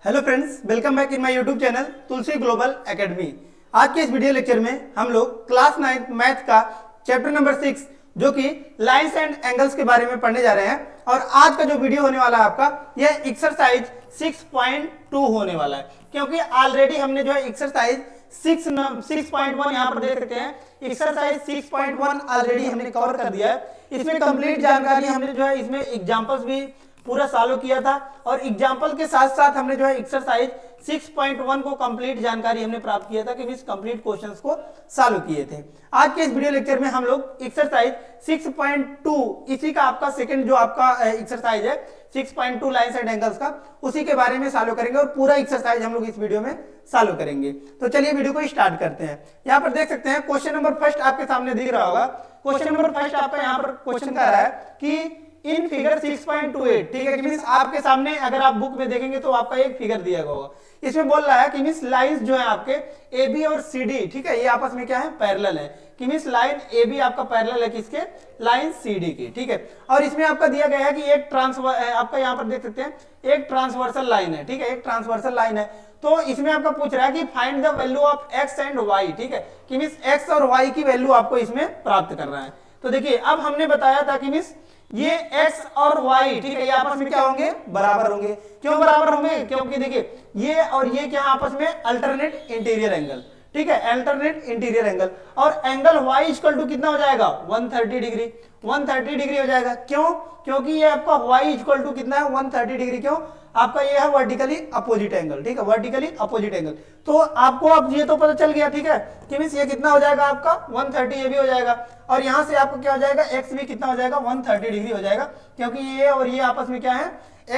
Hello friends, welcome back in my YouTube channel Tulsi global academy. आज के इस video lecture में हम लोग क्लास 9 मैथ का चैप्टर नंबर 6 जो कि लाइंस एंड एंगल्स के बारे में पढ़ने जा रहे हैं। और आज का जो वीडियो होने वाला है आपका यह एक्सरसाइज 6.2 होने वाला है, क्योंकि ऑलरेडी हमने जो है एक्सरसाइज 6.1 यहाँ पर देख सकते हैं। एक्सरसाइज 6.1 ऑलरेडी हमने कवर कर दिया है। इसमें कंप्लीट जानकारी हमने जो है इसमें एग्जांपल्स भी पूरा सॉल्व किया था और एग्जांपल के साथ साथ हमने जो है एक्सरसाइज 6.1 को कंप्लीट जानकारी हमने प्राप्त किया था कि इस कंप्लीट क्वेश्चंस को सॉल्व किए थे। आज के इस वीडियो लेक्चर में हम लोग एक्सरसाइज 6.2 इसी का आपका सेकंड जो आपका एक्सरसाइज है 6.2 लाइंस एंड एंगल्स का, उसी के बारे में सॉल्व करेंगे और पूरा एक्सरसाइज हम लोग इस वीडियो में सॉल्व करेंगे। तो चलिए वीडियो को स्टार्ट करते हैं। यहाँ पर देख सकते हैं क्वेश्चन नंबर फर्स्ट आपके सामने दिख रहा होगा। क्वेश्चन नंबर फर्स्ट आपका यहाँ पर क्वेश्चन कर रहा है कि इन फिगर 6.28, ठीक है, कि मींस आपके सामने अगर आप बुक में देखेंगे तो आपका एक फिगर दिया होगा। इसमें बोल रहा है कि मींस लाइंस जो है आपके ए बी और सी डी, ठीक है, ये आपस में क्या है, पैरेलल है। कि मींस लाइन ए बी आपका पैरेलल है किसके, लाइन सी डी की, ठीक है। और इसमें आपका दिया गया है कि एक आपका यहाँ पर देख सकते हैं एक ट्रांसवर्सल लाइन है, ठीक है, एक ट्रांसवर्सल लाइन है। तो इसमें आपका पूछ रहा है कि find the value of X and Y, ठीक है, कि मींस एक्स और वाई की वैल्यू आपको इसमें प्राप्त करना है। तो देखिए अब हमने बताया था कि मींस ये x और y, ठीक है, ये आपस में क्या होंगे, बराबर होंगे। क्यों बराबर होंगे, क्योंकि देखिए ये और ये क्या आपस में अल्टरनेट इंटीरियर एंगल, ठीक है, अल्टरनेट इंटीरियर एंगल। और एंगल y इक्वल टू कितना हो जाएगा, 130 डिग्री, 130 डिग्री हो जाएगा। क्यों, क्योंकि ये आपका y इक्वल टू कितना है, 130 डिग्री। क्यों, आपका ये है वर्टिकली अपोजिट एंगल, ठीक है, वर्टिकली अपोजिट एंगल। तो आपको अब ये तो पता चल गया, ठीक है, कि मींस ये कितना हो जाएगा आपका 130, ये भी हो जाएगा। और यहां से आपको क्या हो जाएगा, x भी कितना हो जाएगा, 130 डिग्री हो जाएगा, क्योंकि ये और ये आपस में क्या है,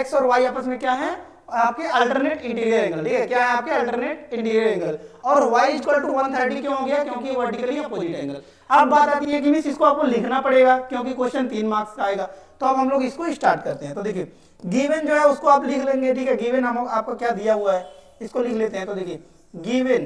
x और y आपस में क्या है, आपके अल्टरनेट इंटीरियर एंगल, ठीक है, क्या है आपके अल्टरनेट इंटीरियर एंगल। और y इक्वल टू 130 क्यों हो गया, क्योंकि वर्टिकली अपोजिट एंगल। अब बात आती है कि मींस इसको आपको लिखना पड़ेगा, क्योंकि क्वेश्चन 3 मार्क्स का आएगा। तो अब हम लोग इसको स्टार्ट करते हैं। तो देखिए गिवन जो है उसको आप लिख लेंगे, ठीक है, गिवन हम आपको क्या दिया हुआ है इसको लिख लेते हैं। तो देखिए गिवन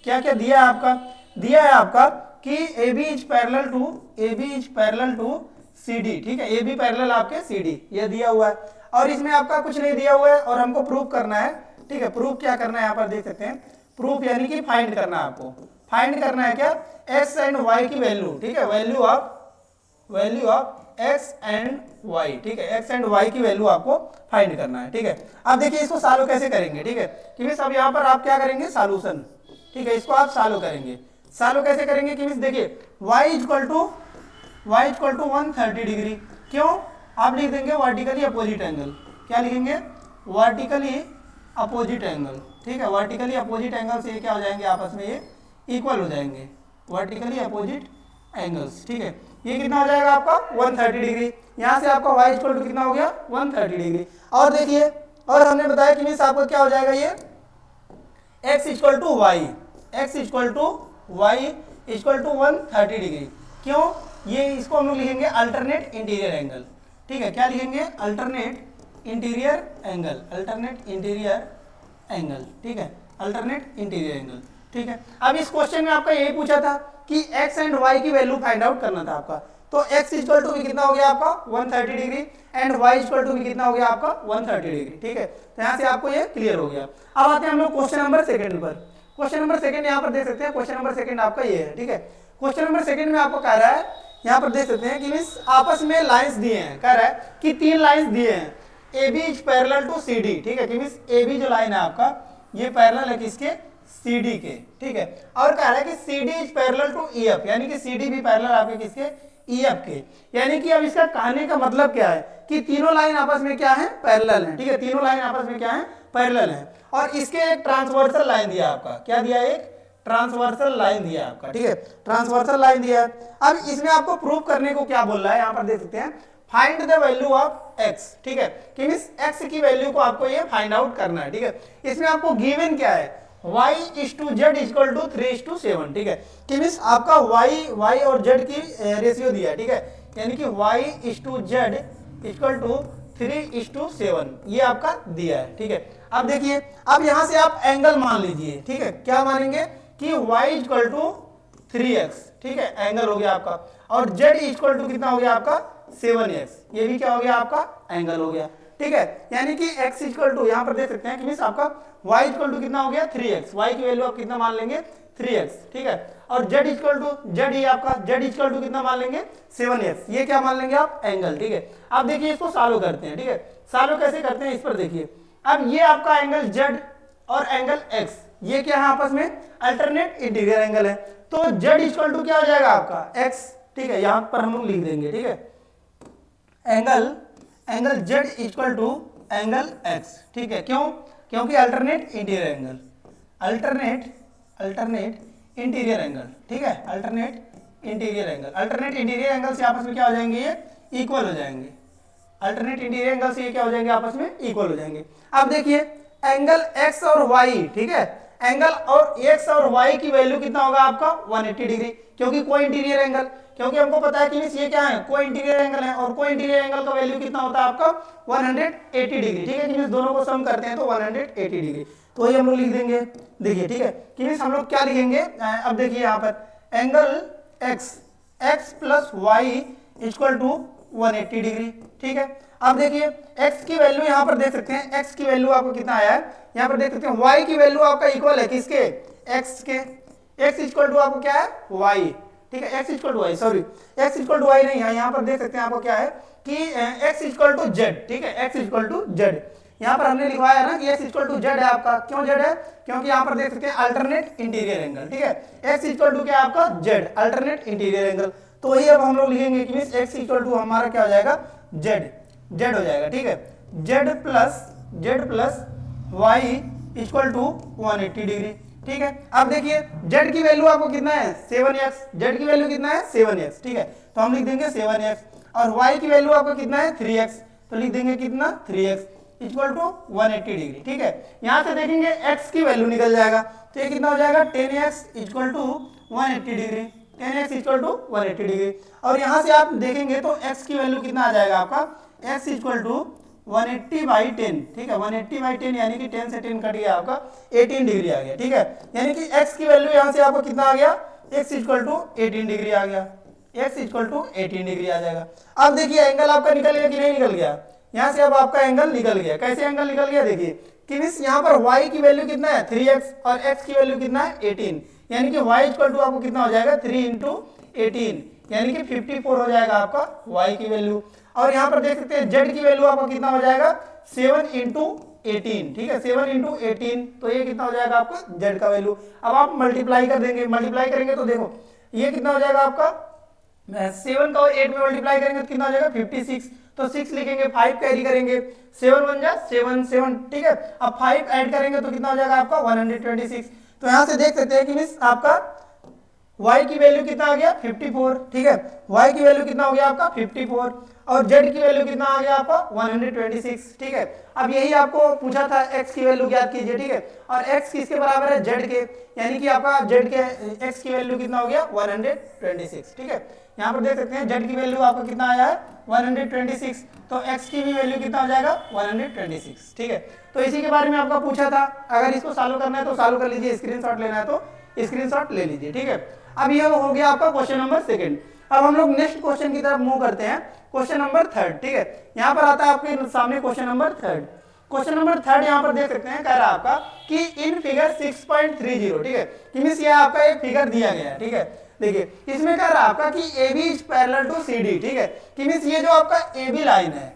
क्या क्या दिया है आपका, दिया है आपका कि A B is parallel to C D, ठीक है, ए बी पैरेलल आपके सी डी, ये दिया हुआ है। और इसमें आपका कुछ नहीं दिया हुआ है और हमको प्रूव करना है, ठीक है। प्रूफ क्या करना है, यहाँ पर देख सकते हैं, प्रूफ यानी कि फाइंड करना है आपको। फाइंड करना है क्या, एक्स एंड वाई की वैल्यू, ठीक है, value of X and Y, ठीक है, एक्स एंड वाई की वैल्यू आपको फाइंड करना है, ठीक है। अब देखिए इसको सॉल्व कैसे करेंगे, ठीक है, कि मींस अब यहाँ पर आप क्या करेंगे, सॉल्यूशन, ठीक है, इसको आप सॉल्व करेंगे। सॉल्व कैसे करेंगे, कि मींस देखिए y इक्वल टू 130 डिग्री। क्यों, आप लिख देंगे वर्टिकली अपोजिट एंगल। क्या लिखेंगे, वर्टिकली अपोजिट एंगल, ठीक है, वर्टिकली अपोजिट एंगल से ये क्या हो जाएंगे, आपस में ये इक्वल हो जाएंगे, वर्टिकली अपोजिट एंगल्स, ठीक है। ये कितना हो जाएगा आपका 130 डिग्री। यहाँ से आपका y इक्वल टू कितना हो गया, 130 डिग्री। और देखिए और हमने बताया कि मींस आपका क्या हो जाएगा, ये x equal to Y, x equal to 130 degree. क्यों, ये इसको हम लोग लिखेंगे अल्टरनेट इंटीरियर एंगल, ठीक है, क्या लिखेंगे, alternate interior angle, alternate interior angle, ठीक है, अल्टरनेट इंटीरियर एंगल, ठीक है। अब इस क्वेश्चन में आपका यही पूछा था कि x एंड y की वैल्यू फाइंड आउट करना था आपका। तो x इक्वल टू भी कितना हो गया आपका 130 degree and y equal to भी कितना हो गया आपका 130 डिग्री, ठीक है। तो यहाँ से आपको ये क्लियर हो गया। अब आते हैं हम लोग क्वेश्चन नंबर सेकंड पर। क्वेश्चन नंबर सेकंड यहाँ पर देख सकते हैं, क्वेश्चन नंबर सेकंड आपका ये है, ठीक है। क्वेश्चन नंबर सेकंड में आपको कह रहा है, यहाँ पर देख सकते हैं कि मींस आपस में लाइंस दिए हैं, कह रहा है कि 3 लाइंस दिए हैं, A B is parallel to C D, ठीक है, कि मींस ए बी जो लाइन है आपका ये पैरेलल है किसके, सी डी के, ठीक है। और कह रहा है कि C D is parallel to E F, यानी कि सी डी भी पैरेलल आपके किसके, ई एफ के। यानी कि अब इसका कहने का मतलब क्या है कि तीनों लाइन आपस में क्या है, पैरेलल है, ठीक है, तीनों लाइन आपस में क्या है, पैरेलल है। और इसके एक ट्रांसवर्सल लाइन दिया आपका, क्या दिया, एक ट्रांसवर्सल लाइन दिया आपका, ठीक है, ट्रांसवर्सल लाइन दिया है। अब इसमें आपको प्रूव करने को क्या बोल रहा है, यहाँ पर देख सकते हैं, find the value of x, ठीक है, कि मींस x की वैल्यू को आपको ये फाइंड आउट करना है, ठीक है। इसमें आपको गिवन क्या है, y is to Z equal to 3:7, ठीक है, कि मींस आपका y और z की रेशियो दिया है, ठीक है, यानी कि y is to Z equal to 3:7 ये आपका दिया है, ठीक है। अब देखिए अब यहां से आप एंगल मान लीजिए, ठीक है, क्या मानेंगे कि y इक्वल टू 3x, ठीक है, एंगल हो गया आपका। और z इक्वल टू कितना हो गया आपका 7x, ये भी क्या हो गया आपका एंगल हो गया, ठीक है, यानी कि x इक्वल टू यहाँ पर देख सकते हैं कि मीन्स आपका y इक्वल टू कितना हो गया 3x, y की वैल्यू आप कितना मान लेंगे 3x, ठीक है, और z इक्वल टू z ही आपका z इक्वल टू कितना मान लेंगे 7x, ये क्या मान लेंगे आप एंगल, ठीक है। अब देखिए इसको सॉल्व करते हैं, ठीक है, सॉल्व कैसे करते हैं इस पर देखिए। अब ये आपका एंगल z और एंगल x ये क्या है आपस में अल्टरनेट इंटीरियर एंगल है, तो z इक्वल टू क्या हो जाएगा आपका x, ठीक है, यहां पर हम लोग लिख देंगे, ठीक है, angle z equal to angle x, ठीक है, क्यों, क्योंकि alternate interior angle, alternate interior angle, ठीक है, अल्टरनेट इंटीरियर एंगल से आपस में क्या हो जाएंगे ये इक्वल हो जाएंगे, अल्टरनेट इंटीरियर एंगल से ये क्या हो जाएंगे आपस में इक्वल हो जाएंगे। अब देखिए एंगल x और y, ठीक है, एंगल और x और y की वैल्यू कितना होगा आपका 180 डिग्री, क्योंकि कोई इंटीरियर एंगल, क्योंकि हमको पता है कि ये क्या है कोई इंटीरियर एंगल है, और कोई इंटीरियर एंगल का वैल्यू कितना होता है आपका 180 डिग्री, ठीक है, कि दोनों को सम करते हैं तो 180 डिग्री, तो ये हम लोग लिख देंगे, देखिए, ठीक है, कि हम लोग क्या लिखेंगे, अब देखिए यहाँ पर angle x plus Y equal to 180 degree, ठीक है। अब देखिए x की वैल्यू यहाँ पर देख सकते हैं, x की वैल्यू आपको कितना आया है यहाँ पर देख सकते हैं, y की वैल्यू आपका इक्वल है किसके x के, x इक्वल टू आपको क्या है y, ठीक है, x equal to y, sorry x equal to y नहीं है, यहाँ पर देख सकते हैं आपको क्या है कि x इक्वल टू z, ठीक है, x इक्वल टू z, यहाँ पर हमने लिखवाया ना कि x इक्वल टू z है आपका, क्यों z है, क्योंकि यहाँ पर देख सकते हैं अल्टरनेट इंटीरियर एंगल, ठीक है, x इक्वल टू क्या आपका z अल्टरनेट इंटीरियर एंगल, तो वही अब हम लोग लिखेंगे कि मींस x इक्वल टू हमारा क्या हो जाएगा z हो जाएगा, ठीक है, z plus y equal to 180 degree, ठीक है। अब देखिए z की वैल्यू आपको कितना है 7x, z की वैल्यू कितना है 7x, ठीक है, तो हम लिख देंगे 7x, और y की वैल्यू आपको कितना है 3x, तो लिख देंगे कितना 3x इक्वल टू 180 डिग्री, ठीक है। यहां से देखेंगे x की वैल्यू निकल जाएगा, तो ये कितना हो जाएगा 10x equal to 180 degree, 10x equal to 180 degree, और यहां से आप देखेंगे तो x की वैल्यू कितना आ जाएगा आपका x इक्वल टू 180 बाई 10, ठीक है, 180 बाई 10 यानी कि 10 से 10 कट गया आपका 18 डिग्री आ गया, ठीक है, यानी कि x की वैल्यू यहां से आपको कितना आ गया x इक्वल टू 18 डिग्री आ गया, x इक्वल टू 18 डिग्री आ जाएगा। अब देखिए एंगल आपका निकल गया कि नहीं निकल गया, यहां से अब आपका एंगल निकल गया, कैसे एंगल निकल गया देखिए कि मींस यहां पर y की वैल्यू कितना है 3x और x की वैल्यू कितना है 18, यानी कि y इक्वल टू आपको कितना हो जाएगा 3 इंटू 18, यानी कि 54 हो जाएगा आपका y की वैल्यू, और यहां पर देख सकते हैं z की वैल्यू आपका कितना हो जाएगा 7 इंटू 18, ठीक है, 7 इंटू 18, तो ये कितना हो जाएगा आपका z का वैल्यू। अब आप मल्टीप्लाई कर देंगे, मल्टीप्लाई करेंगे तो देखो ये कितना हो जाएगा आपका 7 का 8 में मल्टीप्लाई करेंगे तो कितना हो जाएगा 56, तो 6 लिखेंगे, 5 कैरी करेंगे, 7 1 जा 7 7, ठीक है, अब 5 ऐड करेंगे तो कितना हो जाएगा आपका 126, तो यहां से देख सकते हैं कि मींस आपका y की वैल्यू कितना आ गया 54, ठीक है, y की वैल्यू कितना हो गया आपका 54, और z की वैल्यू कितना आ गया आपका 126, ठीक है। अब यही आपको पूछा था x की वैल्यू ज्ञात कीजिए, ठीक है, और x किसके बराबर है z के, यानी कि आपका z के x की वैल्यू कितना हो गया 126, ठीक है, यहाँ पर देख सकते हैं z की वैल्यू आपका कितना आया है 126, तो x की भी वैल्यू कितना हो जाएगा 126, ठीक है। तो इसी के बारे में आपका पूछा था, अगर इसको सॉल्व करना है तो सॉल्व कर लीजिए, स्क्रीनशॉट लेना है तो स्क्रीनशॉट ले लीजिए, ठीक है। अब ये हो गया आपका क्वेश्चन नंबर 2। अब हम लोग नेक्स्ट क्वेश्चन की तरफ मूव करते हैं, क्वेश्चन नंबर 3, ठीक है, यहाँ पर आता है आपके सामने क्वेश्चन नंबर 3। क्वेश्चन नंबर 3 यहाँ पर देख सकते हैं, कह रहा है आपका कि इन फिगर 6.30, ठीक है, कि मींस ये आपका एक फिगर दिया गया है, ठीक है, देखिए इसमें कह रहा है आपका कि AB is parallel to CD, ठीक है, कि मींस ये जो आपका AB लाइन है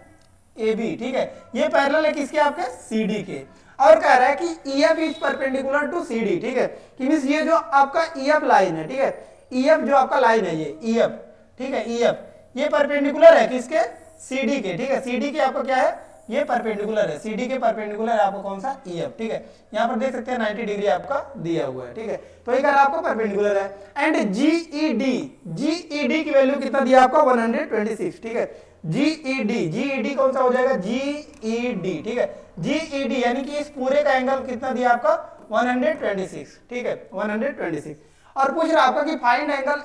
AB, ठीक है, ये पैरेलल है किसके आपके CD के, और कह रहा है कि EF is perpendicular to CD, ठीक है, कि मींस ये जो आपका EF लाइन है, ठीक है, EF जो आपका लाइन है ये EF, ठीक है, EF ये परपेंडिकुलर है किसके CD के, ठीक है, CD के आपको क्या है ये परपेंडिकुलर है, CD के परपेंडिकुलर है आपको कौन सा EF, ठीक है, यहाँ पर देख सकते हैं 90 डिग्री आपका दिया हुआ है, ठीक है, तो ये कह रहा है आपको परपेंडिकुलर है। एंड GED की वैल्यू कितना दिया आपका 126, ठीक है, GED कौन सा हो जाएगा GED, ठीक है, GED यानी कि इस पूरे का एंगल कितना दिया आपका 126, ठीक है, 126, और पूछ रहा आपका कि फाइंड एंगल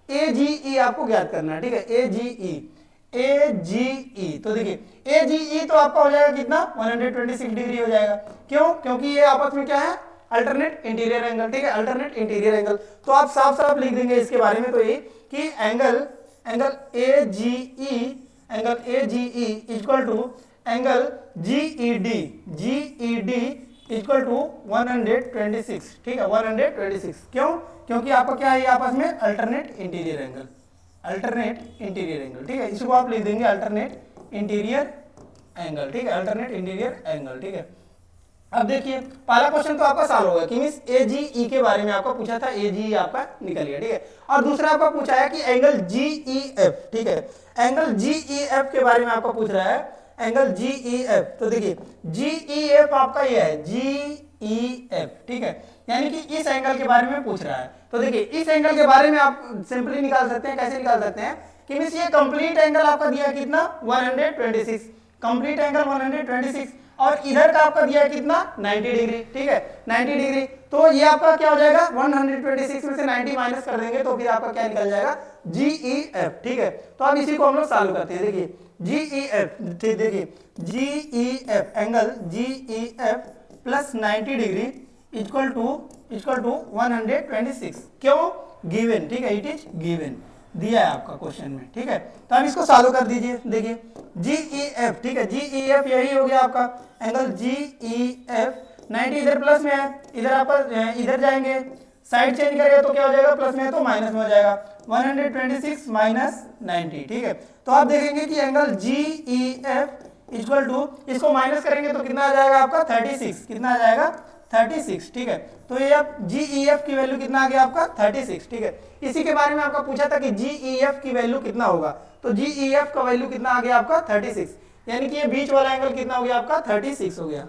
AGE आपको ज्ञात करना है, ठीक है, AGE, तो देखिए AGE तो आपका हो जाएगा कितना 126 डिग्री हो जाएगा, क्यों, क्योंकि ये आपस में क्या है अल्टरनेट इंटीरियर एंगल, ठीक है, अल्टरनेट इंटीरियर एंगल, तो आप साफ साफ लिख देंगे इसके बारे में, तो ये कि angle AGE angle AGE equal to angle GED equal to 126, ठीक है 126। क्यों? क्योंकि आपका क्या है आपस में अल्टरनेट इंटीरियर एंगल, ठीक है, इसको आप लिख देंगे अल्टरनेट इंटीरियर एंगल, ठीक है, अल्टरनेट इंटीरियर एंगल, ठीक है। अब देखिए पहला क्वेश्चन तो आपका सॉल्व होगा कि मींस AGE के बारे में आपका पूछा था, AGE आपका निकल गया, ठीक है। और दूसरा आपका पूछा है कि एंगल GEF, ठीक है, एंगल GEF के बारे में आपका पूछ रहा है, एंगल GEF। तो देखिए GEF आपका ये है GEF, ठीक है, यानी कि इस एंगल के बारे में पूछ रहा है। तो देखिए इस एंगल के बारे में आप सिंपली निकाल सकते हैं, कैसे निकाल सकते हैं कि मींस ये कंप्लीट एंगल आपका दिया है कितना 126, कंप्लीट एंगल 126, और इधर का आपका दिया है कितना 90 डिग्री, ठीक है 90 डिग्री। तो ये आपका क्या हो जाएगा 126 में से 90 माइनस कर देंगे तो फिर आपका क्या निकल जाएगा GEF, ठीक है। तो अब इसी को हम लोग सॉल्व करते हैं। देखिए GEF, देखिए GEF angle GEF plus 90 degree equal to 126, क्यों गिवन, ठीक है, इट इज गिवन, दिया है आपका क्वेश्चन में, ठीक है। तो आप इसको सॉल्व कर दीजिए। देखिए GEF, ठीक है, GEF यही हो गया आपका एंगल GEF, 90 इधर प्लस में है, इधर आपका इधर जाएंगे, साइड चेंज करेगा तो क्या हो जाएगा प्लस में है तो माइनस में हो जाएगा, 126 माइनस 90, ठीक है। तो आप देखेंगे कि एंगल GEF इक्वल टू, इसको माइनस करेंगे तो कितना आ जाएगा आपका 36, कितना आ जाएगा 36, ठीक है। तो ये अब GEF की वैल्यू कितना आ गया आपका 36, ठीक है। इसी के बारे में आपका पूछा था कि GEF की वैल्यू कितना होगा, तो GEF का वैल्यू कितना आ गया आपका 36, यानी कि ये बीच वाला एंगल कितना हो गया आपका 36 हो गया,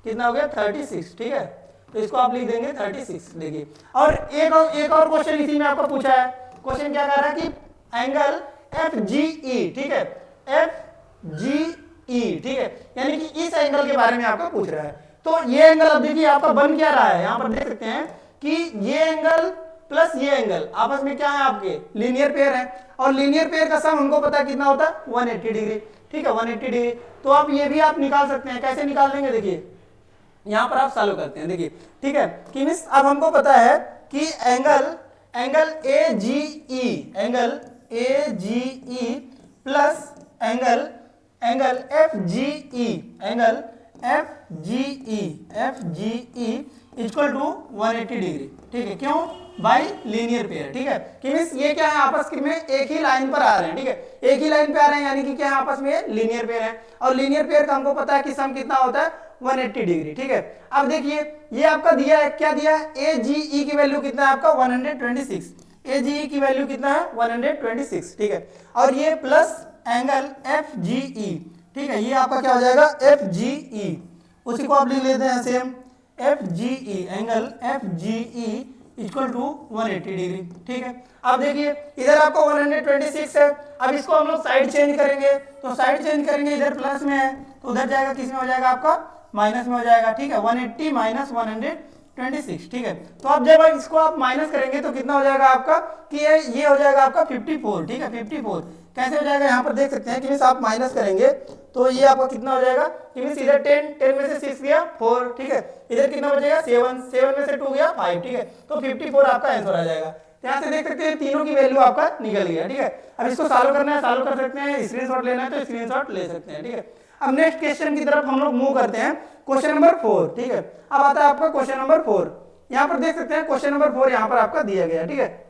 कितना हो गया 36, ठीक है। तो इसको आप लिख देंगे 36। देखिए और एक और क्वेश्चन इसी में आपका पूछा है, क्वेश्चन क्या कह रहा है कि एंगल FGE, ठीक है, FGE, ठीक है, यानी कि इस एंगल के बारे में आपका पूछ रहा है। तो ये एंगल अब देखिए आपका बन क्या रहा है, यहां पर देख सकते हैं कि ये एंगल प्लस ये एंगल आपस में क्या है आपके लीनियर पेयर है, और लीनियर पेयर का सम हमको पता है कितना होता है 180 डिग्री, ठीक है 180 डिग्री। तो आप ये भी आप निकाल सकते हैं, कैसे निकाल देंगे देखिए यहां पर आप सॉल्व करते हैं। देखिए ठीक है कि मींस अब हमको पता है कि angle AGE plus angle FGE equal to 180 degree, ठीक है, क्यों बाई लीनियर पेयर, ठीक है, कि मींस ये क्या है आपस में एक ही लाइन पर आ रहे हैं, ठीक है, एक ही लाइन पे आ रहे हैं, यानी कि क्या है आपस में लीनियर पेयर है, और लीनियर पेयर का हमको पता है कि सम कितना होता है 180 डिग्री, ठीक है। अब देखिए ये आपका दिया है, क्या दिया है AGE की वैल्यू कितना है आपका 126, AGE की वैल्यू कितना है 126, ठीक है, और ये प्लस एंगल FGE, ठीक है, ये आपका क्या हो जाएगा FGE, उसी को आप लिख लेते हैं same FGE, angle FGE equal to 180 degree, ठीक है। अब देखिए इधर आपका 126 है, अब इसको हम लोग साइड चेंज करेंगे, तो साइड चेंज करेंगे इधर प्लस में है तो उधर जाएगा किस में हो जाएगा आपका माइनस में हो जाएगा, ठीक है, 180 माइनस 126, ठीक है। तो अब जब इसको आप माइनस करेंगे तो कितना हो जाएगा आपका कि ये हो जाएगा आपका 54, ठीक है 54, कैसे हो जाएगा यहाँ पर देख सकते हैं कि मींस आप माइनस करेंगे तो ये आपका कितना हो जाएगा कि मींस इधर 10 में से 6 गया 4, ठीक है, इधर कितना बचेगा 7 में से 2 गया 5, ठीक है, तो 54 आपका आंसर आ जाएगा। यहाँ से देख सकते हैं तीनों की वैल्यू आपका निकल गया, ठीक है। अब इसको सॉल्व करना है, सॉल्व कर सकते हैं, स्क्रीनशॉट लेना है तो स्क्रीनशॉट ले सकते हैं, ठीक है। अब नेक्स्ट क्वेश्चन की तरफ हम लोग मूव करते हैं, क्वेश्चन नंबर 4, ठीक है। अब आता है आपका क्वेश्चन नंबर 4, यहाँ पर देख सकते हैं क्वेश्चन नंबर 4 यहाँ पर आपका दिया गया, ठीक है।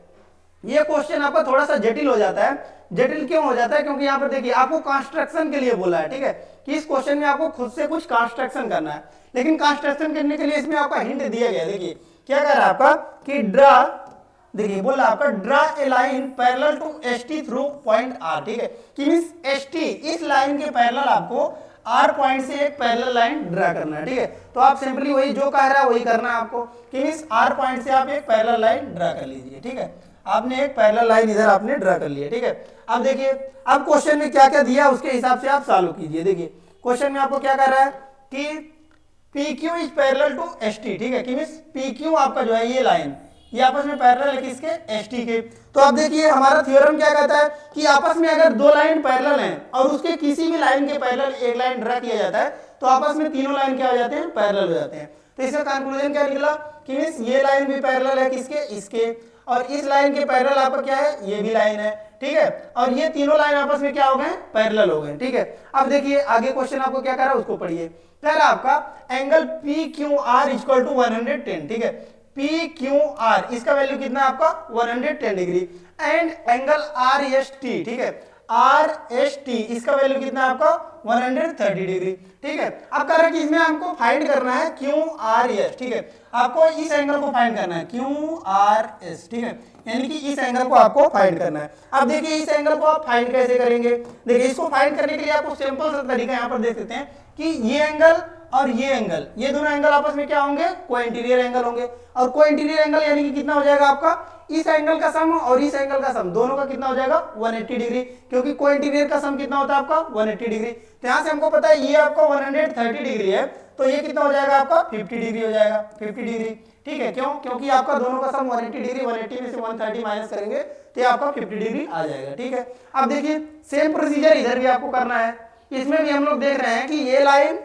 ये क्वेश्चन आपका थोड़ा सा जटिल हो जाता है, जटिल क्यों हो जाता है क्योंकि यहाँ पर देखिए आपको कंस्ट्रक्शन के लिए बोला है, ठीक है, कि इस क्वेश्चन में आपको खुद से कुछ कंस्ट्रक्शन करना है, लेकिन कंस्ट्रक्शन करने के लिए इसमें आपका हिंट दिया गया है। देखिए क्या कर रहा है आपका कि ड्रा, देखिए बोल रहा है आपका draw a line parallel to ST through point R, ठीक है, कि मींस ST इस लाइन के पैरेलल आपको R पॉइंट से एक पैरेलल लाइन ड्रा करना है, ठीक है। तो आप सिंपली वही जो कह रहा है वही करना है आपको, कि मींस R पॉइंट से आप एक पैरेलल लाइन ड्रा कर लीजिए, ठीक है, आपने एक पैरेलल लाइन इधर आपने ड्रा कर लिया, ठीक है। अब देखिए अब क्वेश्चन में क्या क्या दिया उसके हिसाब से आप सॉल्व कीजिए। देखिए क्वेश्चन में आपको क्या कर रहा है कि PQ is parallel to ST, ठीक है, कि मींस PQ आपका जो है ये लाइन ये आपस में पैरेलल है किसके ST के। तो अब देखिए हमारा थ्योरम क्या कहता है कि आपस में अगर दो लाइन पैरेलल हैं और उसके किसी भी लाइन के पैरेलल एक लाइन ड्रा किया जाता है तो आपस में तीनों लाइन क्या हो जाते हैं पैरेलल हो जाते हैं। तो इसका कंक्लूजन क्या निकला कि मींस ये लाइन भी पैरेलल है किसके इसके, और इस लाइन के पैरेलल आपका क्या है, ये भी लाइन है, ठीक है, और ये तीनों लाइन आपस में क्या हो गए, पैरेलल हो गए, ठीक है। अब देखिए आगे क्वेश्चन आपको क्या कर रहा है उसको पढ़िए। कह रहा आपका angle P Q R equal to 110, ठीक है, पी क्यू आर इसका वैल्यू कितना है आपका 110 degree, and angle R S T, ठीक है, आर एस टी इसका वैल्यू कितना है आपका 130 डिग्री, ठीक है। अब कह रहा है कि इसमें हमको फाइंड करना है क्यू आर एस, ठीक है, आपको इस एंगल को फाइंड करना है क्यू आर एस, ठीक है, यानी कि इस एंगल को आपको फाइंड करना है। अब देखिए इस एंगल को आप फाइंड कैसे करेंगे, देखिए इसको फाइंड करने के लिए आपको सिंपल सा तरीका यहाँ पर देख सकते हैं कि ये एंगल और ये एंगल, ये दोनों एंगल आपस में क्या होंगे, को इंटीरियर एंगल होंगे, और को इंटीरियर एंगल यानी कि कितना हो जाएगा आपका, इस एंगल का सम और इस एंगल का सम दोनों का कितना हो जाएगा 180 डिग्री, क्योंकि को इंटीरियर का सम कितना होता है आपका 180 डिग्री। तो यहां से हमको पता है ये आपका 130 डिग्री है, तो ये कितना हो जाएगा आपका 50 डिग्री हो जाएगा, 50 डिग्री, ठीक है, क्यों, क्योंकि आपका दोनों का सम 180 डिग्री, 180 में से 130 माइनस करेंगे तो ये आपका 50 डिग्री आ जाएगा, ठीक है। अब देखिए सेम प्रोसीजर इधर भी आपको करना है, इसमें भी हम लोग देख रहे हैं कि ये लाइन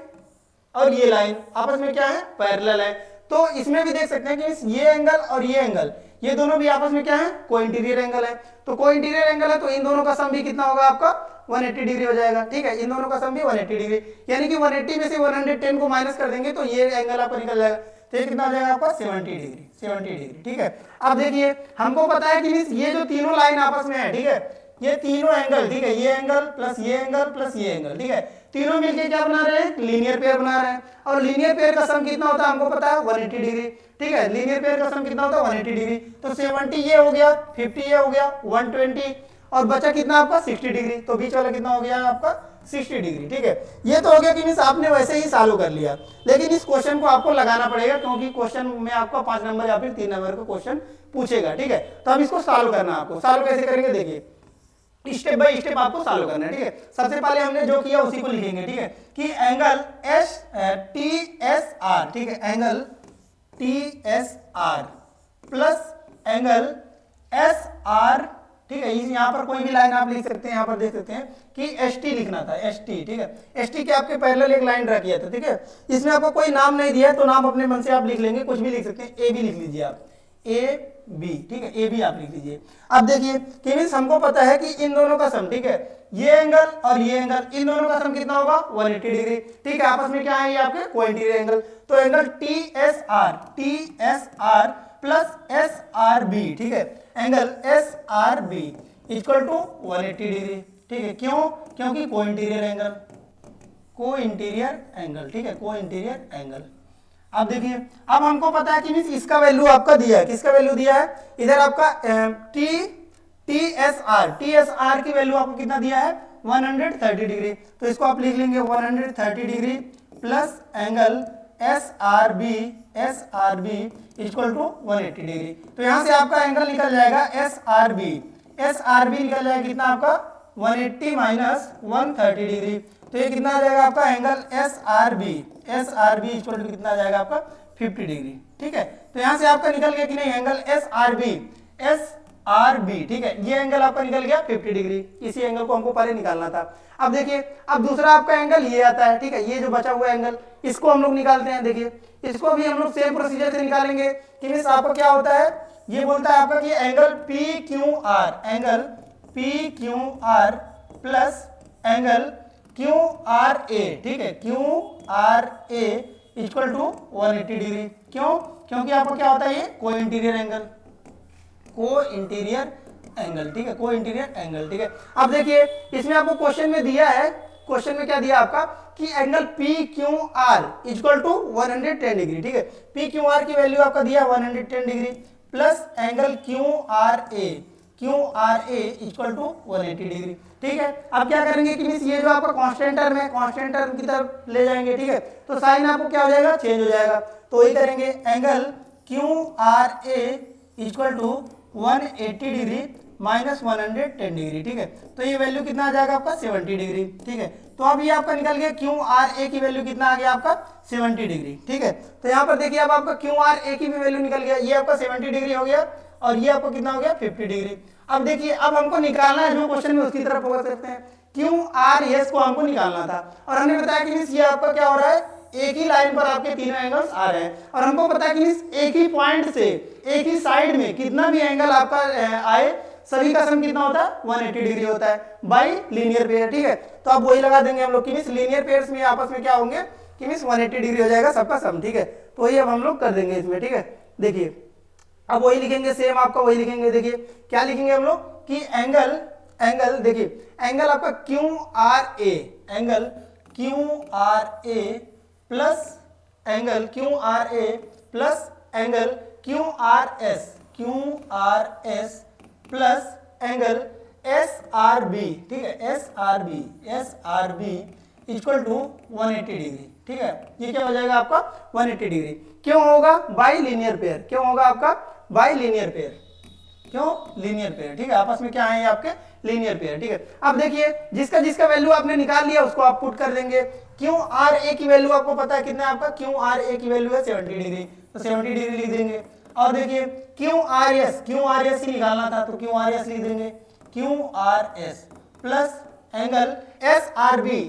और ये लाइन आपस में क्या है, पैरेलल है, तो इसमें भी देख सकते हैं कि ये एंगल और ये एंगल ये दोनों भी आपस में क्या है, को इंटीरियर एंगल है, तो को इंटीरियर एंगल है तो इन दोनों का सम भी कितना होगा आपका 180 डिग्री हो जाएगा, ठीक है, इन दोनों का सम भी 180 डिग्री, यानी कि 180 में से 110 को माइनस कर देंगे तो ये एंगल आपका निकल जाएगा, तो ये कितना हो जाएगा आपका 70 डिग्री, 70 डिग्री, ठीक है। अब देखिए हमको पता है कि ये जो तीनों लाइन आपस में है, ठीक है, ये तीनों एंगल, ठीक है, ये एंगल प्लस ये एंगल प्लस ये एंगल, ठीक है, तीनों मिलके क्या बना रहे हैं, लीनियर पेयर बना रहे हैं, और लीनियर पेयर का सम कितना होता है हमको पता है 180 डिग्री, ठीक है, लीनियर पेयर का सम कितना होता है 180 डिग्री, तो 70 ये हो गया, 50 ये हो गया, 120 और बचा कितना आपका 60 डिग्री, तो बीच वाला कितना हो गया आपका 60 डिग्री, ठीक है। ये तो हो गया कि मींस आपने वैसे ही सॉल्व कर लिया, लेकिन इस क्वेश्चन को आपको लगाना पड़ेगा क्योंकि क्वेश्चन में आपका 5 नंबर या फिर 3 नंबर का क्वेश्चन पूछेगा, ठीक है, तो अब इसको सॉल्व करना है आपको। सॉल्व कैसे करेंगे देखिए, स्टेप बाय स्टेप आपको सॉल्व करना है, ठीक है। सबसे पहले हमने जो किया उसी को लिखेंगे, ठीक है, कि angle S T S are, ठीक है, angle T S R plus angle S are, ठीक है, यहाँ पर कोई भी लाइन आप लिख सकते हैं, यहाँ पर देख सकते हैं कि एस टी लिखना था, एस टी, ठीक है, एस टी के आपके पैरेलल एक लाइन ड्रा किया था, ठीक है, इसमें आपको कोई नाम नहीं दिया है तो नाम अपने मन से आप लिख लेंगे, कुछ भी लिख सकते हैं, ए बी लिख लीजिए आप, ए बी, ठीक है, ए बी आप लिख लीजिए। अब देखिए कि मींस हमको पता है कि इन दोनों का सम, ठीक है, ये एंगल और ये एंगल इन दोनों का सम कितना होगा 180 डिग्री, ठीक है, आपस में क्या है ये आपके को इंटीरियर एंगल, तो angle T S R plus S R B, ठीक है, angle S R B equal to 180 degree, ठीक है, क्यों, क्योंकि co interior angle, co interior angle, ठीक है, को इंटीरियर एंगल। अब देखिए अब हमको पता है कि मींस इसका वैल्यू आपका दिया है, किसका वैल्यू दिया है, इधर आपका टी एस आर की वैल्यू आपको कितना दिया है 130 डिग्री, तो इसको आप लिख लेंगे 130 degree plus angle S R B equal to 180 degree, तो यहां से आपका एंगल निकल जाएगा एस आर बी निकल जाएगा कितना आपका 180 माइनस 130 डिग्री, तो ये कितना आ जाएगा आपका angle S R B equal to कितना आ जाएगा आपका 50 डिग्री, ठीक है, तो यहां से आपका निकल गया कि नहीं एंगल एस आर बी, ठीक है, ये एंगल आपका निकल गया 50 डिग्री, इसी एंगल को हमको पहले निकालना था। अब देखिए अब दूसरा आपका एंगल ये आता है, ठीक है, ये जो बचा हुआ एंगल इसको हम लोग निकालते हैं, देखिए इसको भी हम लोग सेम प्रोसीजर से निकालेंगे कि मींस आपको क्या होता है, ये बोलता है आपका कि angle P Q R plus angle Q R A, ठीक है, Q R A equal to 180 degree, क्यों, क्योंकि आपको क्या होता है ये को इंटीरियर एंगल, ठीक है, को इंटीरियर एंगल, ठीक है। अब देखिए इसमें आपको क्वेश्चन में दिया है, क्वेश्चन में क्या दिया आपका कि angle P Q R equal to 110 degree, ठीक है, पी क्यू आर की वैल्यू आपका दिया 110 degree plus angle Q R A equal to 180 degree, ठीक है। अब क्या करेंगे कि मींस ये जो आपका कांस्टेंट टर्म है कांस्टेंट टर्म की तरफ ले जाएंगे, ठीक है, तो साइन आपको क्या हो जाएगा चेंज हो जाएगा, तो वही करेंगे angle Q R A equal to 180 degree minus 110 degree, ठीक है, तो ये वैल्यू कितना आ जाएगा आपका 70 डिग्री, ठीक है, तो अब ये आपका निकल गया क्यू आर ए की वैल्यू कितना आ गया आपका 70 डिग्री, ठीक है, तो यहाँ पर देखिए अब आपका क्यू आर ए की भी वैल्यू निकल गया, ये आपका 70 डिग्री हो गया और ये आपको कितना हो गया 50 डिग्री। अब देखिए अब हमको निकालना है जो क्वेश्चन में उसकी तरफ फोकस करते हैं, क्यू आर एस को हमको निकालना था और हमने बताया कि ये आपका क्या हो रहा है एक ही लाइन पर आपके तीनों एंगल्स आ रहे हैं और हमको पता है कि इस एक ही पॉइंट से एक ही साइड में कितना भी एंगल आपका आए सभी का सम कितना होता है 180 डिग्री होता है बाय लीनियर पेयर। ठीक है, तो आप वही लगा देंगे हम लोग कि मींस लीनियर पेयर्स में आपस में क्या होंगे कि मींस 180 डिग्री हो जाएगा सबका सम। ठीक है, तो वही अब हम लोग कर देंगे इसमें। ठीक है, देखिए अब वही लिखेंगे सेम आपका वही लिखेंगे। देखिए क्या लिखेंगे हम लोग कि एंगल देखिए एंगल आपका Q R A, angle Q R A plus angle Q R A plus angle Q R S plus angle S R B. ठीक है, S R B equal to 180 degree. ठीक है, ये क्या हो जाएगा आपका 180 डिग्री। क्यों होगा बाय लीनियर पेयर, क्यों होगा आपका बाय लीनियर पेयर, क्यों लीनियर पेयर। ठीक है, आपस में क्या है आपके लीनियर पेयर। ठीक है, अब देखिए जिसका जिसका वैल्यू आपने निकाल लिया उसको आप पुट कर देंगे। क्यू आर ए की वैल्यू आपको पता है कितना है आपका, क्यू आर ए की वैल्यू है 70 डिग्री, तो 70 डिग्री लिख देंगे। और देखिए क्यू आर एस की निकालना था तो क्यू आर एस लिख देंगे, Q R S plus angle S R B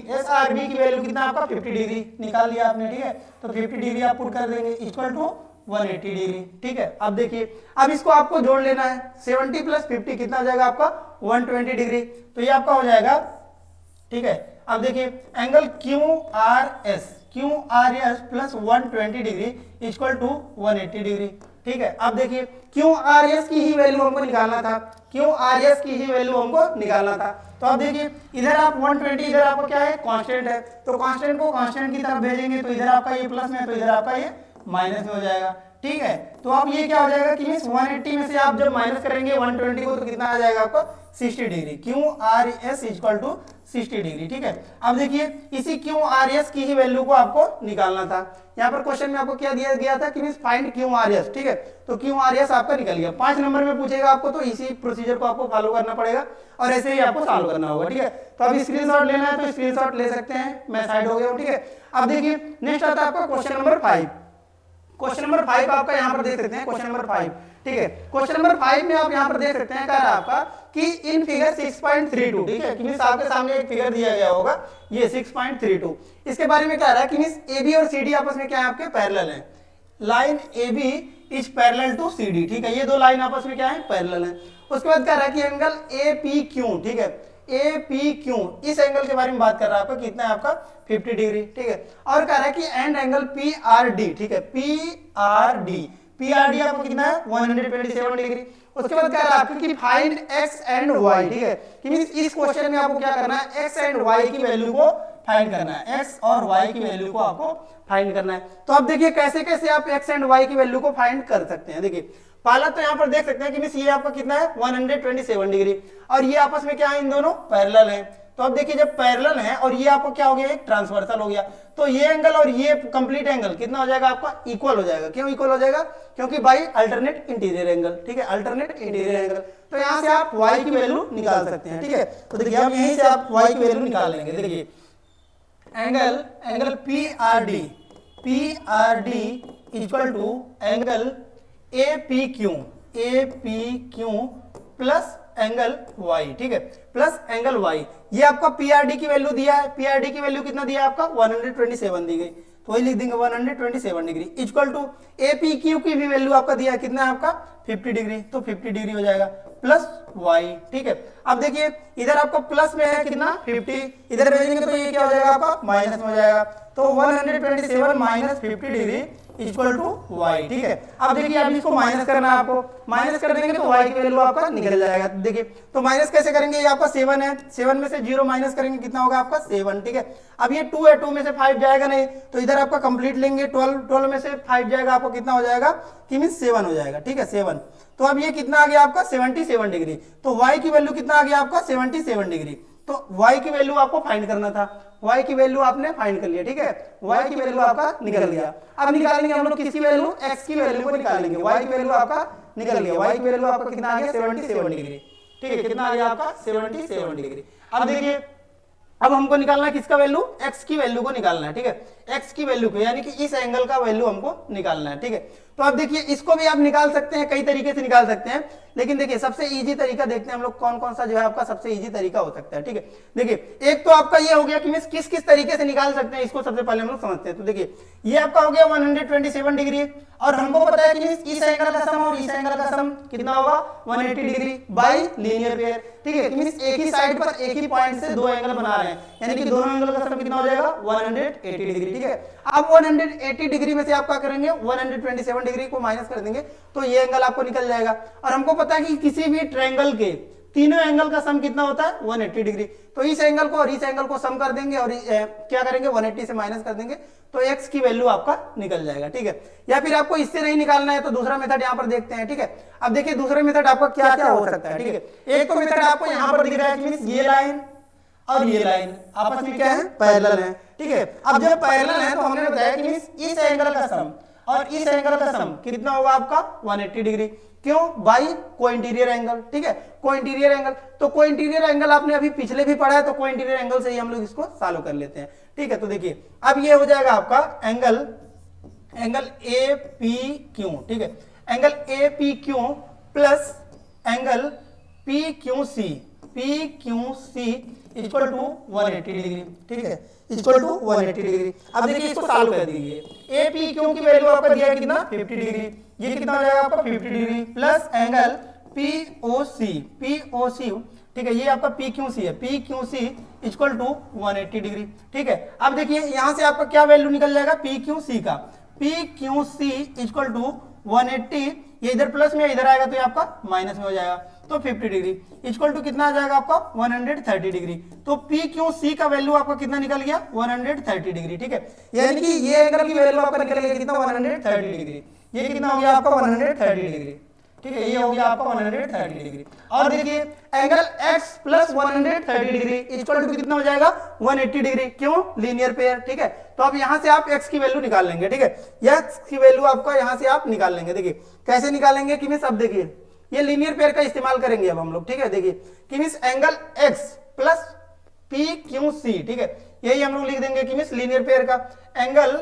की वैल्यू कितना आपका 50 डिग्री निकाल लिया आपने। ठीक है, तो 50 डिग्री आप पुट कर देंगे इक्वल टू 180 डिग्री। ठीक है, अब देखिए अब इसको आपको जोड़ लेना है, 70 प्लस 50 कितना हो जाएगा आपका 120 डिग्री, तो ये आपका हो जाएगा। ठीक है, अब देखिए angle Q R S plus 120 degree equal to 180 degree. ठीक है, अब देखिए क्यू आर एस की ही वैल्यू हमको निकालना था, क्यू आर एस की ही वैल्यू हमको निकालना था। तो अब देखिए इधर आप 120 इधर आपको क्या है कांस्टेंट है, तो कांस्टेंट को कांस्टेंट की तरफ भेजेंगे तो इधर आपका ये प्लस में तो इधर आपका ये माइनस में हो जाएगा। ठीक है, तो अब ये क्या हो जाएगा कि 180 में से आप जब माइनस करेंगे 120 को तो कितना आ जाएगा आपको 60 degree, Q R S equal to 60 degree. ठीक है, अब देखिए इसी क्यू आर एस की ही वैल्यू को आपको निकालना था। यहाँ पर क्वेश्चन में आपको क्या दिया गया था कि फाइंड क्यू आर एस। ठीक है, तो क्यू आर एस आपका निकल गया। 5 नंबर में पूछेगा आपको तो इसी प्रोसीजर को आपको फॉलो करना पड़ेगा और ऐसे ही आपको सॉल्व करना होगा। ठीक है, तो अभी स्क्रीनशॉट लेना है तो स्क्रीनशॉट ले सकते हैं, मैं साइड हो गया हूँ। ठीक है, अब देखिए नेक्स्ट आता है आपका क्वेश्चन नंबर 5। क्वेश्चन नंबर 5 आपका यहाँ पर देख सकते हैं, क्वेश्चन नंबर 5। ठीक है, क्वेश्चन नंबर 5 में आप यहाँ पर देख सकते हैं कह रहा है आपका कि इन फिगर 6.32। ठीक है, कि मींस आपके सामने एक फिगर दिया गया होगा ये 6.32, इसके बारे में कह रहा है कि मींस AB और CD आपस में क्या है आपके पैरेलल हैं। Line AB is parallel to CD। ठीक है, ये दो लाइन आपस में क्या है पैरेलल हैं। उसके बाद कह रहा है कि एंगल APQ, ठीक है APQ इस एंगल के बारे में बात कर रहा है आपका कितना है आपका 50 डिग्री। ठीक है, और कह रहा है कि एंड एंगल PRD। ठीक है, PRD आपको कितना है 127 डिग्री। उसके बाद कह रहा है आपको कि फाइंड x एंड y। ठीक है, कि मींस इस क्वेश्चन में आपको क्या करना है x एंड y की वैल्यू को फाइंड करना है, x और y की वैल्यू को आपको फाइंड करना है। तो अब देखिए कैसे कैसे आप x एंड y की वैल्यू को फाइंड कर सकते हैं। देखिए पहला तो यहाँ पर देख सकते हैं कि मींस ये आपका कितना है 127 डिग्री और ये आपस में क्या है इन दोनों पैरेलल है। तो अब देखिए जब पैरेलल है और ये आपको क्या हो गया एक ट्रांसवर्सल हो गया तो ये एंगल और ये कंप्लीट एंगल कितना हो जाएगा आपका इक्वल हो जाएगा। क्यों इक्वल हो जाएगा? क्योंकि बाई अल्टरनेट इंटीरियर एंगल। ठीक है, अल्टरनेट इंटीरियर एंगल। तो यहाँ से आप y की वैल्यू निकाल सकते हैं। ठीक है, तो देखिए अब यहीं से आप y की वैल्यू निकाल लेंगे। देखिए angle PRD equal to angle APQ plus angle y। ठीक है, प्लस एंगल y। ये आपका PRD की वैल्यू दिया है, PRD की वैल्यू कितना दिया है आपका 127 दी गई, तो वही लिख देंगे 127 डिग्री इक्वल टू APQ की भी वैल्यू आपका दिया है कितना है आपका 50 डिग्री, तो 50 डिग्री हो जाएगा प्लस y। ठीक है, अब देखिए इधर आपका प्लस में है कितना 50, इधर भेजेंगे तो ये क्या हो जाएगा आपका माइनस में हो जाएगा, तो 127 minus 50 degree equal to y। ठीक है, अब देखिए अब इसको माइनस करना है आपको, माइनस कर देंगे तो y की वैल्यू आपका निकल जाएगा। देखिए तो माइनस कैसे करेंगे, ये आपका 7 है, 7 में से 0 माइनस करेंगे कितना होगा आपका 7। ठीक है, अब ये 2 है, 2 में से 5 जाएगा नहीं तो इधर आपका कंप्लीट लेंगे, 12 में से 5 जाएगा आपको कितना हो जाएगा कि मींस 7 हो जाएगा। ठीक है 7, तो अब ये कितना आ गया आपका 77 डिग्री, तो y की वैल्यू कितना आ गया आपका 77 डिग्री। तो y की वैल्यू आपको फाइंड करना था, y की वैल्यू आपने फाइंड कर लिया। ठीक है, y की वैल्यू आपका निकल गया। अब निकालेंगे हम लोग किसकी वैल्यू, x की वैल्यू को निकालेंगे। y की वैल्यू आपका निकल गया, y की वैल्यू आपका कितना आ गया 77 डिग्री। ठीक है, कितना आ गया आपका 77 डिग्री। अब देखिए अब हमको निकालना है किसका वैल्यू, x की वैल्यू को निकालना है। ठीक है, एक्स की वैल्यू को, यानी कि इस एंगल का वैल्यू हमको निकालना है। ठीक है, तो अब देखिए इसको भी आप निकाल सकते हैं, कई तरीके से निकाल सकते हैं, लेकिन देखिए सबसे इजी तरीका देखते हैं हम लोग कौन कौन सा जो है आपका सबसे इजी तरीका हो सकता है। ठीक है, देखिए एक तो आपका ये हो गया कि किस किस तरीके से निकाल सकते हैं, इसको सबसे पहले हम लोग समझते हैं। तो देखिए ये आपका हो गया 127 डिग्री, और हमको पता है कि इस एंगल का सम और इस एंगल का सम कितना होगा 180 डिग्री बाय लीनियर पेयर। ठीक है, मींस एक ही साइड पर एक ही पॉइंट से दो एंगल बना रहे हैं, यानी कि दोनों एंगल का सम कितना हो जाएगा 180 डिग्री। ठीक है, अब 180 डिग्री में से आप क्या करेंगे 127 डिग्री को माइनस कर देंगे तो ये एंगल आपको निकल जाएगा। और हमको पता है कि किसी भी ट्रायंगल के तीनों एंगल का सम कितना होता है 180 डिग्री, तो इस एंगल को और इस एंगल को सम कर देंगे और क्या करेंगे 180 से माइनस कर देंगे तो x की वैल्यू आपका निकल जाएगा। ठीक है, या फिर आपको इससे नहीं निकालना है तो दूसरा मेथड यहां पर देखते हैं। ठीक है, अब देखिए दूसरा मेथड आपका क्या क्या हो सकता है। ठीक है, एक तो मेथड आपको यहां पर दिख रहा है कि ये लाइन और ये लाइन आपस में क्या है पैरेलल है। ठीक है, अब जब पैरेलल है तो हमने बताया कि इस एंगल का सम और इस एंगल का सम कितना होगा आपका 180 डिग्री, क्यों बाई कोइंटीरियर एंगल। ठीक है, कोइंटीरियर एंगल, तो कोइंटीरियर एंगल आपने अभी पिछले भी पढ़ा है, तो कोइंटीरियर एंगल से ही हम लोग इसको सॉल्व कर लेते हैं। ठीक है, तो देखिए अब ये हो जाएगा आपका एंगल ए पी क्यू। ठीक है, angle A P Q plus angle P Q C equal to 180 degree. ठीक है, इक्वल टू 180 डिग्री। अब देखिए इसको सॉल्व कर दीजिए, ए पी क्यू की वैल्यू आपका दिया है कितना 50 डिग्री, ये कितना हो जाएगा आपका 50 डिग्री प्लस एंगल पीओसी। ठीक है, ये आपका पीक्यूसी है, पीक्यूसी इक्वल टू 180 डिग्री। ठीक है, अब देखिए यहां से आपका क्या वैल्यू निकल जाएगा पीक्यूसी का, पीक्यूसी इक्वल टू 180, ये इधर प्लस में इधर आएगा तो ये आपका माइनस में हो जाएगा, तो 50 डिग्री इक्वल टू कितना आ जाएगा आपका 130 डिग्री। तो पीक्यूसी का वैल्यू आपका कितना निकल गया 130 डिग्री। ठीक है, यानी कि ये एंगल की वैल्यू आपका निकल गया कितना 130 डिग्री, ये कितना हो गया आपका 130 डिग्री। ठीक है, ये हो गया आपका 130 डिग्री। और देखिए angle x plus 130 degree equal to कितना हो जाएगा 180 डिग्री, क्यों लीनियर पेयर। ठीक है, तो अब यहां से आप x की वैल्यू निकाल लेंगे। ठीक है, x की वैल्यू आपका यहां से आप निकाल लेंगे। देखिए कैसे निकालेंगे कि मिस, अब देखिए ये लीनियर पेयर का इस्तेमाल करेंगे अब हम लोग। ठीक है, देखिए कि मिस angle x plus P Q C, ठीक है, यही हम लोग लिख देंगे कि मिस लीनियर पेयर का angle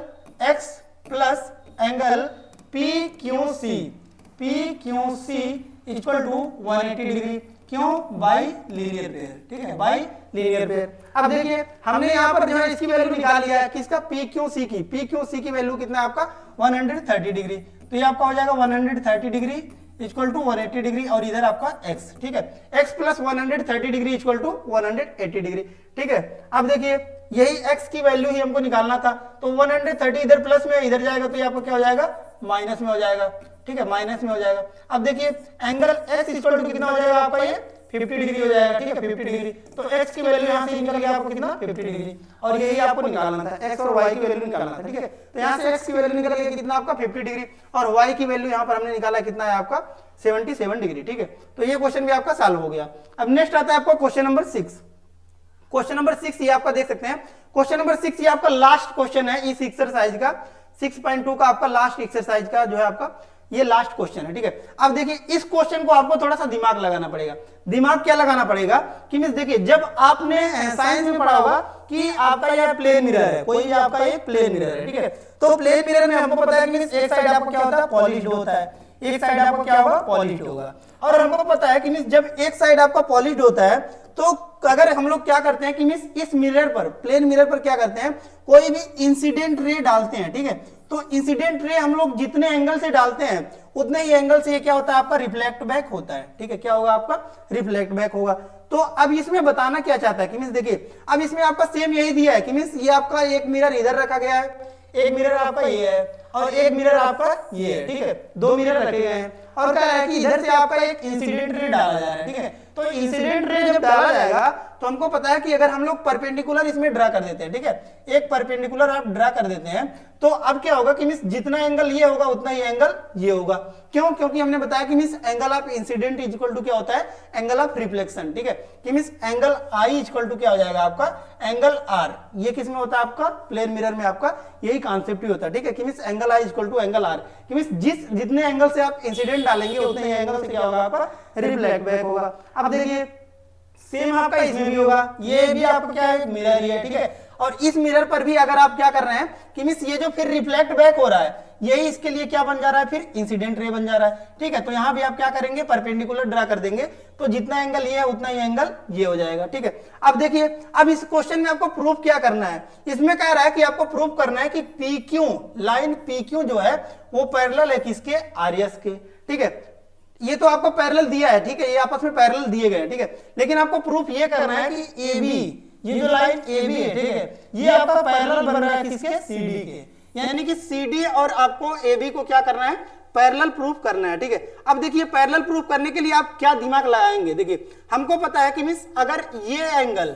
x plus angle P Q C equal to 180 degree, क्यों बाई लीनियर पेयर। ठीक है, बाई लीनियर पेयर। अब देखिए हमने यहाँ पर जो है इसकी वैल्यू निकाल लिया है, किसका पीक्यूसी की वैल्यू कितना है आपका 130 डिग्री, तो ये आपका हो जाएगा 130 डिग्री इक्वल टू 180 डिग्री और इधर आपका x। ठीक है, x plus 130 degree equal to 180 degree. ठीक है, अब देखिए यही x की वैल्यू ही हमको निकालना था, तो 130 इधर प्लस में इधर जाएगा तो ये आपको क्या हो जाएगा माइनस में हो जाएगा। ठीक है, माइनस में हो जाएगा। अब देखिए एंगल x इक्वल टू कितना हो जाएगा आपका ये 50 डिग्री हो जाएगा। ठीक है, 50 डिग्री, तो x की वैल्यू यहाँ से निकल गया आपको कितना 50 डिग्री, और यही आपको निकालना था, x और y की वैल्यू निकालना था। ठीक है, तो यहाँ से x की वैल्यू निकल गई कितना आपका 50 डिग्री और y की वैल्यू यहाँ पर हमने निकाला कितना है आपका 77 डिग्री। ठीक है, तो ये क्वेश्चन भी आपका सॉल्व हो गया। अब नेक्स्ट आता है आपका क्वेश्चन नंबर 6। क्वेश्चन नंबर 6 ये आपका देख सकते हैं, क्वेश्चन नंबर 6 ये आपका लास्ट क्वेश्चन है इस एक्सरसाइज का, 6.2 का आपका लास्ट एक्सरसाइज का जो है आपका ये लास्ट क्वेश्चन है। ठीक है, अब देखिए इस क्वेश्चन को आपको थोड़ा सा दिमाग लगाना पड़ेगा। दिमाग क्या लगाना पड़ेगा कि मिस देखिए जब आपने साइंस में पढ़ा होगा कि आपका यह प्लेन मिरर है, कोई आपका ये प्लेन मिरर है। ठीक है, तो प्लेन मिरर में हमको पता है कि मिस एक साइड आपको क्या होता है पॉलिश्ड होता है, एक साइड आपको क्या होगा पॉलिश्ड होगा, और हमको पता है कि मिस जब एक साइड आपका पॉलिश्ड होता है तो अगर हम लोग क्या करते हैं कि मिस इस मिरर पर, प्लेन मिरर पर क्या करते हैं कोई भी इंसिडेंट रे डालते हैं। ठीक है, तो इंसिडेंट रे हम लोग जितने एंगल से डालते हैं उतने ही एंगल से ये क्या होता है आपका रिफ्लेक्ट बैक होता है। ठीक है, क्या होगा आपका रिफ्लेक्ट बैक होगा। तो अब इसमें बताना क्या चाहता है कि मिस देखिए अब इसमें आपका सेम यही दिया है कि मिस ये आपका एक मिरर इधर रखा गया है, एक मिरर आपका ये है और एक मिरर आपका ये है। ठीक है, दो मिरर रखे गए हैं और क्या है कि इधर से आपका एक इंसिडेंट रे डाला जा रहा है। ठीक है, तो इंसिडेंट रे जब डाला जाएगा तो हमको पता है कि अगर हम लोग परपेंडिकुलर इसमें ड्रा कर देते हैं, ठीक है, एक परपेंडिकुलर आप ड्रा कर देते हैं तो अब क्या होगा कि मिस जितना एंगल ये होगा उतना ही एंगल ये होगा। क्यों? क्योंकि हमने बताया कि मिस angle of incident is equal to क्या होता है एंगल ऑफ रिफ्लेक्शन। ठीक है, कि मिस angle I is equal to क्या हो जाएगा आपका एंगल आर। ये किस में होता है आपका प्लेन मिरर में आपका यही कॉन्सेप्ट ही होता है। ठीक है, कि मिस angle I is equal to angle R, कि मिस जितने एंगल से आप इंसिडेंट डालेंगे उतने ही एंगल से क्या होगा आपका रिफ्लेक्ट बैक होगा। अब देखिए सेम आपका इसमें भी होगा, ये भी आपका क्या है मिरर ही है। ठीक है, और इस मिरर पर भी अगर आप क्या कर रहे हैं कि मींस ये जो फिर रिफ्लेक्ट बैक हो रहा है, यही इसके लिए क्या बन जा रहा है, फिर इंसिडेंट रे बन जा रहा है। ठीक है, तो यहां भी आप क्या करेंगे, परपेंडिकुलर ड्रा कर देंगे, तो जितना एंगल ये है उतना ही एंगल ये हो जाएगा। ठीक है, अब देखिए, अब इस क्वेश्चन में आपको प्रूफ क्या करना है, इसमें कह रहा है कि आपको प्रूफ करना है कि PQ लाइन PQ जो है वो पैरेलल है किसके, आरएस के। ठीक है, ये तो आपको पैरेलल दिया है, ठीक है, ये आपस में पैरेलल दिए गए, ठीक है, लेकिन आपको प्रूफ ये करना है कि AB, ये जो लाइन AB है, ठीक है, ये आपका पैरेलल बन रहा है किसके, CD के, यानी कि CD और आपको AB को क्या करना है, पैरेलल प्रूफ करना है। ठीक है, अब देखिए पैरेलल प्रूफ करने के लिए आप क्या दिमाग लगाएंगे, देखिए हमको पता है कि मींस अगर ये एंगल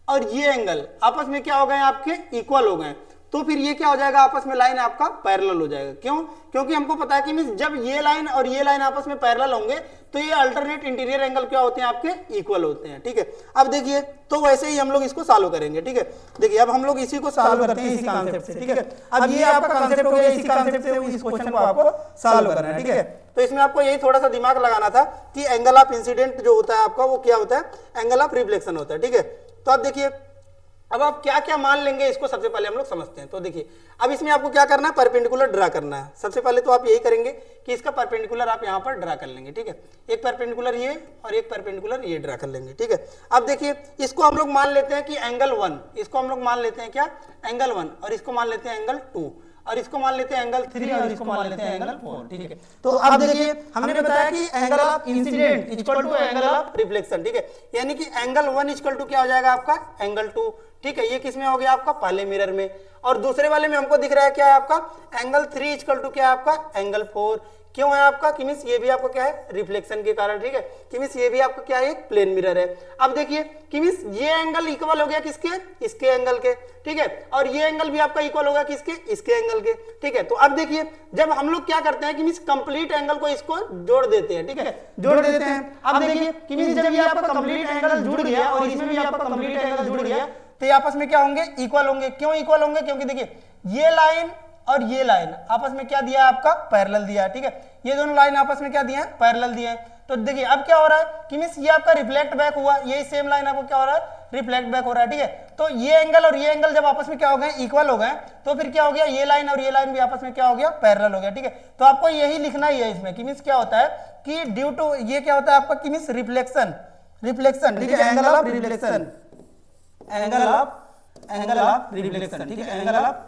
और ये एंगल आपस में क्या हो गए, आपके इक्वल हो गए, तो फिर ये क्या हो जाएगा, आपस में लाइन आपका पैरेलल हो जाएगा। क्यों, क्योंकि हमको पता है कि मींस जब ये लाइन और ये लाइन आपस में पैरेलल होंगे तो ये अल्टरनेट इंटीरियर एंगल क्या होते हैं, आपके इक्वल होते हैं। ठीक है, अब देखिए, तो वैसे ही हम लोग इसको सॉल्व करेंगे। ठीक है, देखिए अब हम लोग इसी को सॉल्व करते हैं इसी कॉन्सेप्ट से। ठीक है, अब ये आपका कॉन्सेप्ट हो गया, इसी कॉन्सेप्ट से इस क्वेश्चन को आपको सॉल्व करना है। ठीक है, तो इसमें आपको यही थोड़ा सा दिमाग लगाना था कि एंगल ऑफ इंसिडेंट जो होता है आपका वो क्या होता है, एंगल ऑफ रिफ्लेक्शन होता है। ठीक है, तो अब देखिए, अब आप क्या क्या मान लेंगे इसको सबसे पहले हम लोग समझते हैं। तो देखिए, अब इसमें आपको क्या करना है, परपेंडिकुलर ड्रा करना है। सबसे पहले तो आप यही करेंगे कि इसका परपेंडिकुलर आप यहाँ पर ड्रा कर लेंगे। ठीक है, एक परपेंडिकुलर ये और एक परपेंडिकुलर ये ड्रा कर लेंगे। ठीक है, अब देखिए, इसको हम लोग मान लेते हैं कि एंगल 1, इसको हम लोग मान लेते हैं क्या, एंगल 1, और इसको मान लेते हैं एंगल 2, और इसको मान लेते हैं एंगल 3, और इसको मान लेते हैं एंगल 4। ठीक है, तो अब देखिए हमने बताया कि angle of incident equal to angle of reflection. ठीक है, यानी कि एंगल 1 इक्वल टू क्या हो जाएगा, आपका एंगल 2। ठीक है, ये किसमें हो गया, आपका पहले मिरर में, और दूसरे वाले में हमको दिख रहा है क्या है, आपका एंगल 3 इक्वल टू क्या है, आपका एंगल 4। क्यों है आपका, कि मींस ये भी आपको क्या है, रिफ्लेक्शन के कारण। ठीक है, कि मींस ये भी आपका क्या है, एक प्लेन मिरर है। अब देखिए कि मींस ये एंगल इक्वल हो गया किसके, इसके एंगल के। ठीक है, और ये एंगल भी आपका इक्वल होगा किसके, इसके एंगल के। ठीक है, तो अब देखिए, जब हम लोग क्या करते हैं कि मींस कंप्लीट एंगल को इसको जोड़ देते हैं। ठीक है, जोड़ देते हैं। अब देखिए कि मींस जब ये आपका कंप्लीट एंगल जुड़ गया और इसमें भी आपका कंप्लीट एंगल जुड़ गया, तो ये आपस में क्या होंगे, इक्वल होंगे। क्यों इक्वल होंगे, क्योंकि देखिए ये लाइन और ये लाइन आपस में क्या दिया है, आपका पैरेलल दिया है। ठीक है, ये दोनों लाइन आपस में क्या दिए हैं, पैरेलल दिए हैं। तो देखिए अब क्या हो रहा है कि मींस ये आपका रिफ्लेक्ट बैक हुआ, यही सेम लाइन आपको क्या हो रहा है, रिफ्लेक्ट बैक हो रहा है। ठीक है, तो ये एंगल और ये एंगल जब आपस में क्या हो गए, इक्वल हो गए, तो फिर क्या हो गया, ये लाइन और ये लाइन भी आपस में क्या हो गया, पैरेलल हो गया। ठीक है, तो आपको यही लिखना ही है इसमें कि मींस क्या होता है कि ड्यू टू ये क्या होता है आपका, कि मींस रिफ्लेक्शन, ठीक है, angle of reflection, angle of reflection. ठीक है, angle of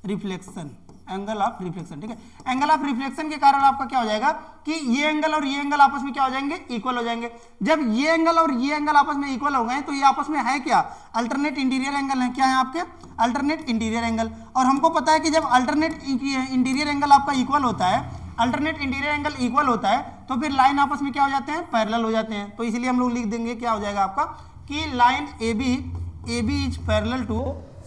reflection, angle of reflection. ठीक है, एंगल ऑफ रिफ्लेक्शन के कारण आपका क्या हो जाएगा कि ये एंगल और ये एंगल आपस में क्या हो जाएंगे, इक्वल हो जाएंगे। जब ये एंगल और ये एंगल आपस में इक्वल हो गए तो ये आपस में है क्या, अल्टरनेट इंटीरियर एंगल है। क्या है आपके, अल्टरनेट इंटीरियर एंगल। और हमको पता है कि जब अल्टरनेट इंटीरियर एंगल आपका इक्वल होता है, अल्टरनेट इंटीरियर एंगल इक्वल होता है, तो फिर लाइन आपस में क्या हो जाते हैं, पैरेलल हो जाते हैं। तो इसलिए हम लोग लिख देंगे क्या हो जाएगा आपका कि line AB is parallel to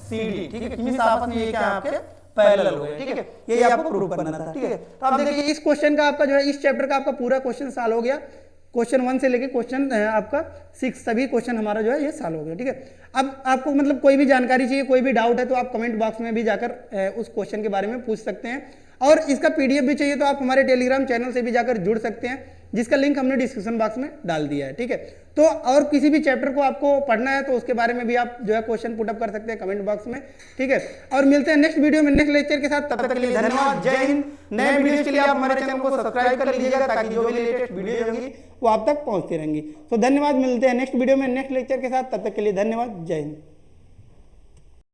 CD। ठीक है, मींस आपस में ये क्या है, आपके पैरेलल हो गए। ठीक है, ये आपको प्रूव करना था। ठीक है, तो अब देखिए इस क्वेश्चन का आपका जो है, इस चैप्टर का आपका पूरा क्वेश्चन सॉल्व हो गया। क्वेश्चन 1 से लेके क्वेश्चन आपका 6 सभी क्वेश्चन हमारा जो है ये सॉल्व हो गया। ठीक है, अब आपको मतलब कोई भी जानकारी चाहिए, कोई भी डाउट है, तो आप कमेंट बॉक्स में भी जाकर उस क्वेश्चन के बारे में पूछ सकते हैं। और इसका PDF भी चाहिए तो आप हमारे टेलीग्राम चैनल से भी जाकर जुड़ सकते हैं, जिसका लिंक हमने डिस्क्रिप्शन बॉक्स में डाल दिया है। ठीक है, तो और किसी भी चैप्टर को आपको पढ़ना है तो उसके बारे में भी आप जो है क्वेश्चन पुटअप कर सकते हैं कमेंट बॉक्स में। ठीक है, और मिलते हैं नेक्स्ट वीडियो में नेक्स्ट लेक्चर के साथ। तब तक के लिए धन्यवाद, जय हिंद। नए वीडियो के लिए आप हमारे चैनल को सब्सक्राइब कर लीजिएगा ताकि जो भी लेटेस्ट वीडियो होंगी वो आप तक पहुंचती रहेंगी। तो धन्यवाद, मिलते हैं नेक्स्ट वीडियो में नेक्स्ट लेक्चर के साथ। तब तक के लिए धन्यवाद, जय हिंद।